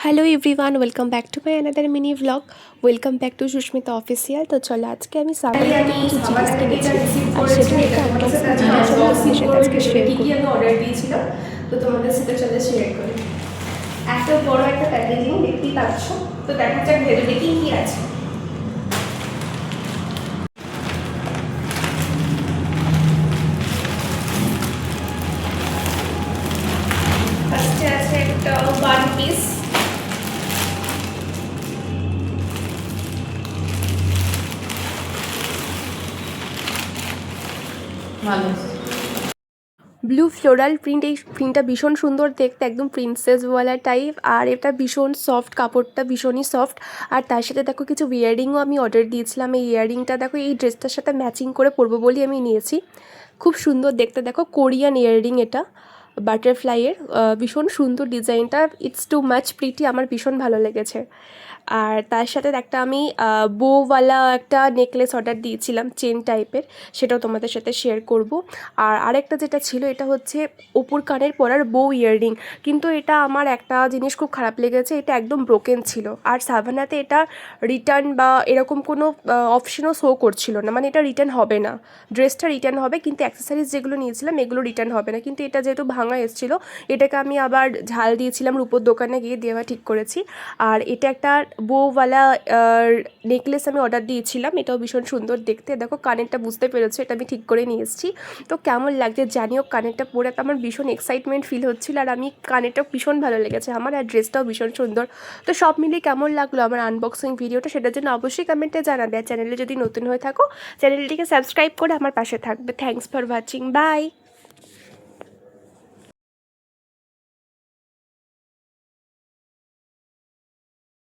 Hello everyone welcome back to my another mini vlog welcome back to Sushmita official. तो चलो आज के साबाना কিছু জিনিস কিনেছি আর সেটা একটা আনবক্সিং ভিডিও চলো তোমাদের সাথে আজকে শেয়ার করি। আমি অর্ডার দিয়েছিলাম তো তোমাদের সাথে চলে শেয়ার করি। এত বড় একটা প্যাকেজিং দেখতেই পাচ্ছ, তো দেখা যাক ভেতরে কি কি আছে। ফার্স্টে আছে একটা one piece, blue floral print. এই প্রিন্টটা ভীষণ সুন্দর দেখতে, একদম প্রিন্সেসওয়ালা টাইপ। আর এটা ভীষণ সফট, কাপড়টা ভীষণই সফট। আর তার সাথে দেখো কিছু ইয়াররিংও আমি অর্ডার দিয়েছিলাম। এই ইয়াররিংটা দেখো এই ড্রেসটার সাথে ম্যাচিং করে পরবো বলে আমি নিয়েছি। খুব সুন্দর দেখতে, দেখো কোরিয়ান ইয়াররিং এটা, বাটারফ্লাইয়ের। ভীষণ সুন্দর ডিজাইনটা, ইটস টু মাচ প্রিটি, আমার ভীষণ ভালো লেগেছে। আর তার সাথে একটা আমি বোওয়ালা একটা নেকলেস অর্ডার দিয়েছিলাম, চেন টাইপের, সেটাও তোমাদের সাথে শেয়ার করব। আর আরেকটা যেটা ছিল এটা হচ্ছে অপুর কানের পরার বো ইয়াররিং, কিন্তু এটা আমার একটা জিনিস খুব খারাপ লেগেছে, এটা একদম ব্রোকেন ছিল। আর সাভানাতে এটা রিটার্ন বা এরকম কোনো অপশনও শো করছিল না, মানে এটা রিটার্ন হবে না। ড্রেসটা রিটার্ন হবে কিন্তু অ্যাক্সেসরিজ যেগুলো নিয়েছিলাম এগুলো রিটার্ন হবে না। কিন্তু এটা যেহেতু ভাঙা এসেছিলো, এটাকে আমি আবার ঝাল দিয়েছিলাম, রূপোর দোকানে গিয়ে দেওয়া ঠিক করেছি। আর এটা একটা বোওয়ালা নেকলেস আমি অর্ডার দিয়েছিলাম, এটাও ভীষণ সুন্দর দেখতে। দেখো কানেরটা বুঝতে পেরেছো, এটা আমি ঠিক করে নিয়ে এসেছি। তো কেমন লাগছে জানিও, কানেরটা পরে তো আমার ভীষণ এক্সাইটমেন্ট ফিল হচ্ছিলো। আর আমি কানেরটাও ভীষণ ভালো লেগেছে আমার, আর ড্রেসটাও ভীষণ সুন্দর। তো সব মিলিয়ে কেমন লাগলো আমার আনবক্সিং ভিডিওটা, সেটার জন্য অবশ্যই কমেন্টে জানাবে। আর চ্যানেলে যদি নতুন হয়ে থাকো চ্যানেলটিকে সাবস্ক্রাইব করে আমার পাশে থাকবে। Thanks for watching, by.